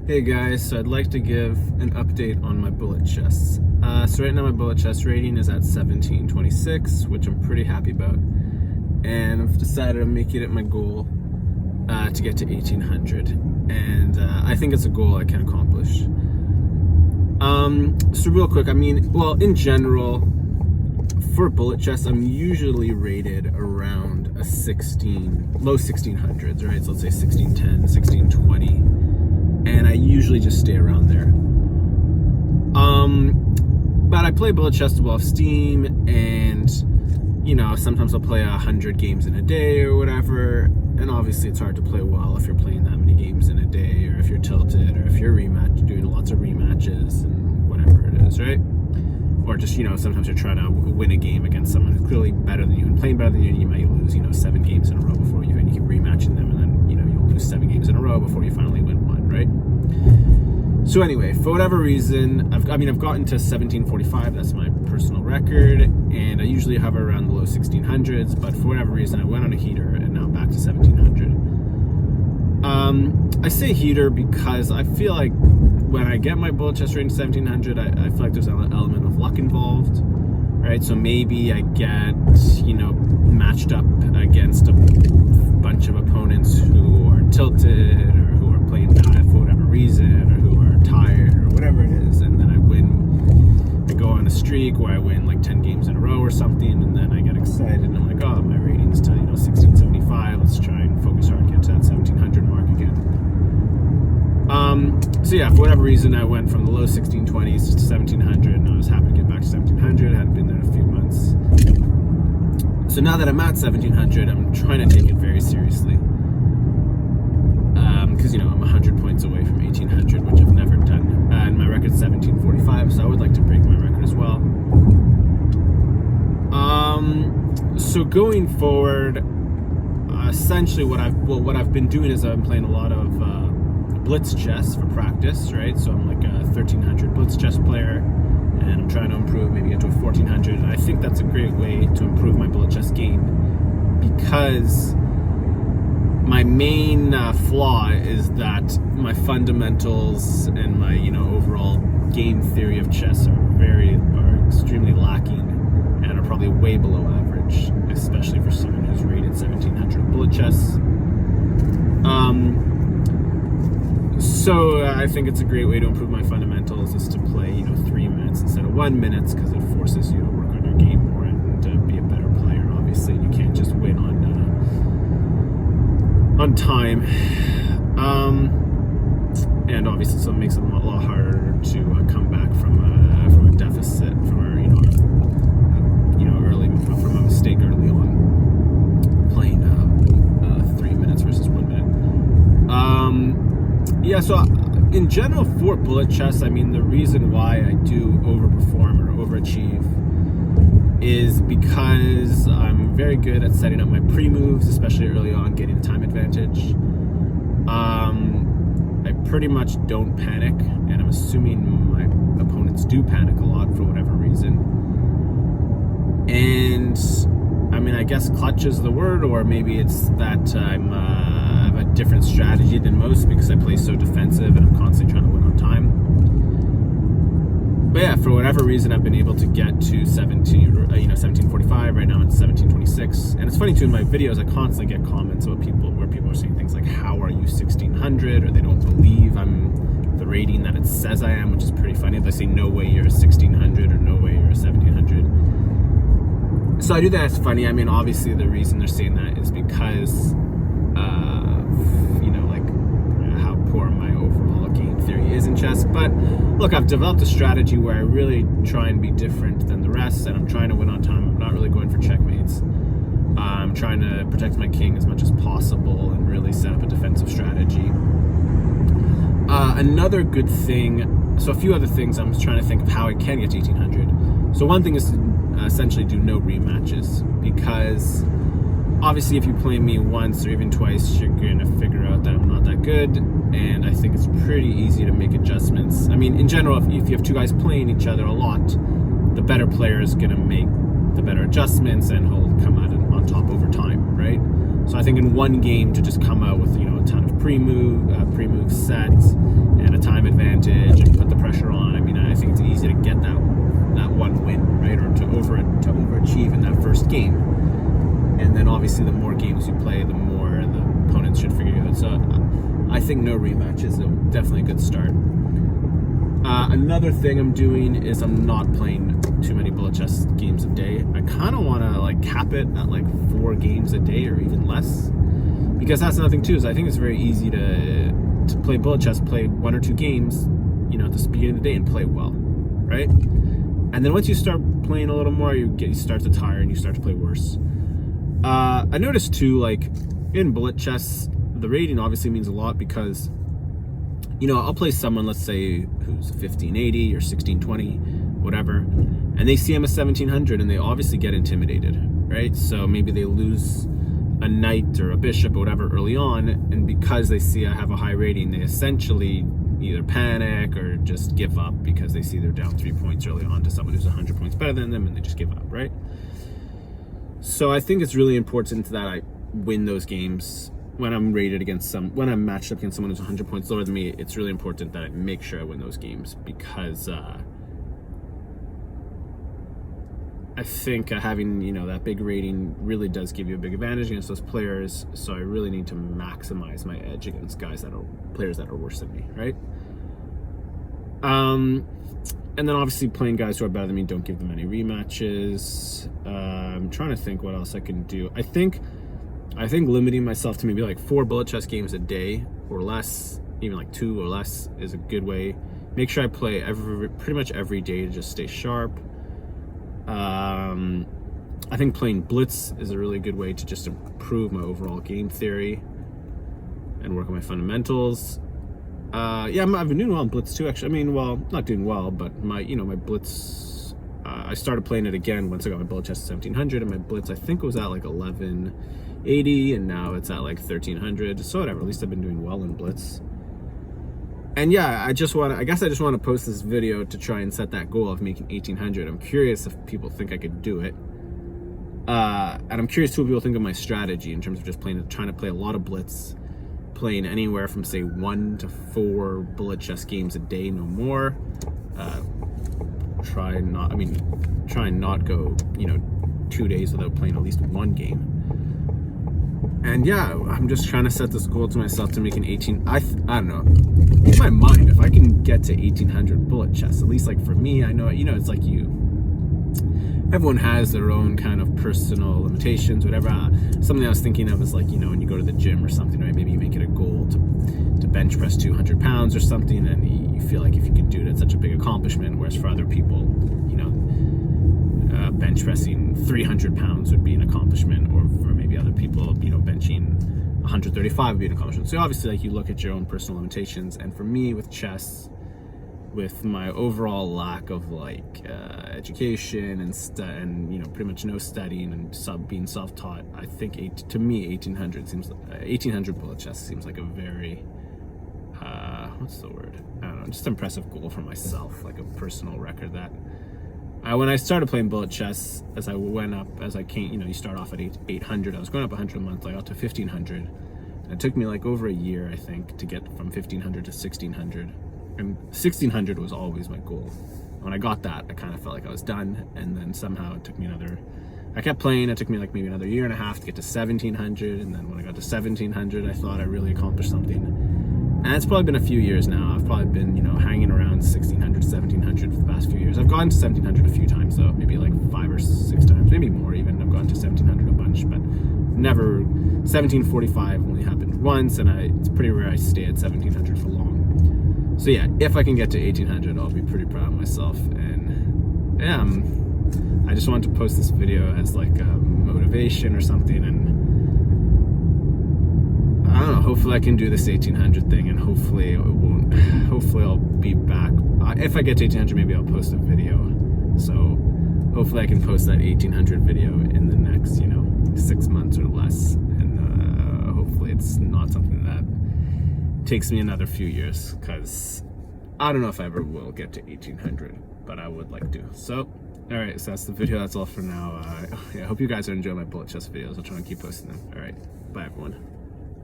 Hey guys, so I'd like to give an update on my bullet chests. So right now my bullet chest rating is at 1726, which I'm pretty happy about. And I've decided I'm making it my goal to get to 1800. And I think it's a goal I can accomplish. So real quick, in general, for bullet chests, I'm usually rated around a low 1600s, right? So let's say 1610, 1620. And I usually just stay around there. But I play bullet chests off Steam, and sometimes I'll play 100 games in a day or whatever. And obviously it's hard to play well if you're playing that many games in a day, or if you're tilted, or if you're doing lots of rematches and whatever it is, right? Or just, sometimes you're trying to win a game against someone who's clearly better than you and playing better than you, and you might lose, 7 games in a row before you keep rematching them, and then, you'll lose 7 games in a row before you finally win one, right? So anyway, for whatever reason, I've gotten to 1745, that's my personal record, and I usually hover around the low 1600s, but for whatever reason, I went on a heater, and now I'm back to 1700. I say heater because I feel like when I get my bullet chest range 1700, I feel like there's an element of luck involved, right? So maybe I get, matched up against a bunch of opponents who are tilted, or who are playing bad for whatever reason, or who are tired, or whatever it is, and then I go on a streak where I win like 10 games in a row or something, and then I get excited, and I'm like, oh, my rating's to 1675, let's try and focus hard, get to that 1700 mark again. So yeah, for whatever reason, I went from the low 1620s to 1700, and I was happy to get back to 1700. I hadn't been there in a few months. So now that I'm at 1700, I'm trying to take it very seriously. Because, I'm 100 points away from 1800, which I've never done. And my record's 1745, so I would like to break my record as well. So going forward, essentially what I've been doing is I'm playing a lot of blitz chess for practice, right? So I'm like a 1300 blitz chess player, and I'm trying to improve, maybe get to a 1400. And I think that's a great way to improve my bullet chess game, because my main flaw is that my fundamentals and my overall game theory of chess are extremely lacking, and are probably way below average, especially for someone who's rated 1700 bullet chess. So I think it's a great way to improve my fundamentals is to play 3 minutes instead of 1 minute, because it forces you to work on your game more and to be a better player. Obviously, you can't just win on time, and obviously, so it makes it a lot harder to come back from a deficit, from a mistake early on, playing 3 minutes versus 1 minute. Yeah, so in general for bullet chess, the reason why I do overperform or overachieve is because I'm very good at setting up my pre-moves, especially early on, getting a time advantage. I pretty much don't panic, and I'm assuming my opponents do panic a lot for whatever reason. And I guess clutch is the word, or maybe it's that I have a different strategy than most because I play so defensive and I'm constantly trying to win on time. But yeah, for whatever reason, I've been able to get to 1745. Right now I'm at 1726. And it's funny too, in my videos, I constantly get comments where people are saying things like, how are you 1600? Or they don't believe I'm the rating that it says I am, which is pretty funny. They say, no way you're a 1600, or no way you're a 1700. So I do that as funny. Obviously the reason they're saying that is because how poor my overall game theory is in chess. But look, I've developed a strategy where I really try and be different than the rest, and I'm trying to win on time. I'm not really going for checkmates. I'm trying to protect my king as much as possible and really set up a defensive strategy. Another good thing, so a few other things, I'm trying to think of how I can get to 1800. So one thing is to essentially do no rematches, because obviously if you play me once or even twice, you're going to figure out that I'm not that good, and I think it's pretty easy to make adjustments. In general, if you have two guys playing each other a lot, the better player is going to make the better adjustments, and he'll come out on top over time, right? So I think in one game to just come out with a ton of pre-move sets and a ton obviously the more games you play, the more the opponents should figure you out. So I think no rematch is definitely a good start. Another thing I'm doing is I'm not playing too many bullet chess games a day. I kind of want to like cap it at like 4 games a day or even less, because that's another thing too, is I think it's very easy to play bullet chess, play 1 or 2 games, you know, at the beginning of the day and play well, right? And then once you start playing a little more, you start to tire and you start to play worse. I noticed too, like in bullet chess, the rating obviously means a lot, because, you know, I'll play someone, let's say, who's 1580 or 1620, whatever, and they see I'm a 1700 and they obviously get intimidated, right? So maybe they lose a knight or a bishop or whatever early on, and because they see I have a high rating, they essentially either panic or just give up because they see they're down 3 points early on to someone who's 100 points better than them, and they just give up, right? So I think it's really important that I win those games. When I'm rated against when I'm matched up against someone who's 100 points lower than me, it's really important that I make sure I win those games, because I think having, you know, that big rating really does give you a big advantage against those players. So I really need to maximize my edge against players that are worse than me, right? And then obviously playing guys who are better than me, don't give them any rematches. I'm trying to think what else I can do. I think limiting myself to maybe like 4 bullet chess games a day or less, even like 2 or less, is a good way. Make sure I play pretty much every day to just stay sharp. I think playing blitz is a really good way to just improve my overall game theory and work on my fundamentals. Yeah, I've been doing well in blitz too, actually. I mean, well, not doing well, but my blitz, I started playing it again once I got my bullet chess at 1700, and my blitz, I think it was at like 1180, and now it's at like 1300. So whatever, at least I've been doing well in blitz. And yeah, I guess I just want to post this video to try and set that goal of making 1800. I'm curious if people think I could do it. And I'm curious too what people think of my strategy in terms of just trying to play a lot of blitz, playing anywhere from say 1 to 4 bullet chess games a day, no more. Try and not go, you know, 2 days without playing at least 1 game. And yeah, I'm just trying to set this goal to myself to make an 18. I don't know. In my mind, if I can get to 1800 bullet chess, at least like for me, I know, you know, it's like everyone has their own kind of personal limitations, whatever. Something I was thinking of is like, you know, when you go to the gym or something, right? Maybe you make it a goal to bench press 200 pounds or something, and you feel like if you can do it, it's such a big accomplishment. Whereas for other people, you know, bench pressing 300 pounds would be an accomplishment, or for maybe other people, you know, benching 135 would be an accomplishment. So obviously, like, you look at your own personal limitations. And for me, with chess, with my overall lack of like education and you know, pretty much no studying and being self-taught, I think 1800 bullet chess seems like a very what's the word? I don't know, just impressive goal for myself, like a personal record that. When I started playing bullet chess, as I came, you know, you start off at 800. I was going up 100 a month. I got to 1500. And it took me like over a year, I think, to get from 1500 to 1600. And 1600 was always my goal. When I got that, I kind of felt like I was done. And then somehow it took me I kept playing. It took me like maybe another year and a half to get to 1700. And then when I got to 1700, I thought I really accomplished something. And it's probably been a few years now. I've probably been, you know, hanging around 1600, 1700 for the past few years. I've gotten to 1700 a few times though, maybe like 5 or 6 times, maybe more even. I've gotten to 1700 a bunch, but never. 1745 only happened once, and it's pretty rare I stay at 1700 for long. So yeah, if I can get to 1800, I'll be pretty proud of myself. And yeah, I just wanted to post this video as like a motivation or something, and I don't know, hopefully I can do this 1800 thing, and hopefully I'll be back. If I get to 1800, maybe I'll post a video. So hopefully I can post that 1800 video in the next, you know, 6 months or less. And hopefully it's not something that takes me another few years, because I don't know if I ever will get to 1800, but I would like to. So, alright, so that's the video. That's all for now. I hope you guys are enjoying my bullet chess videos. I'll try and keep posting them. Alright, bye everyone.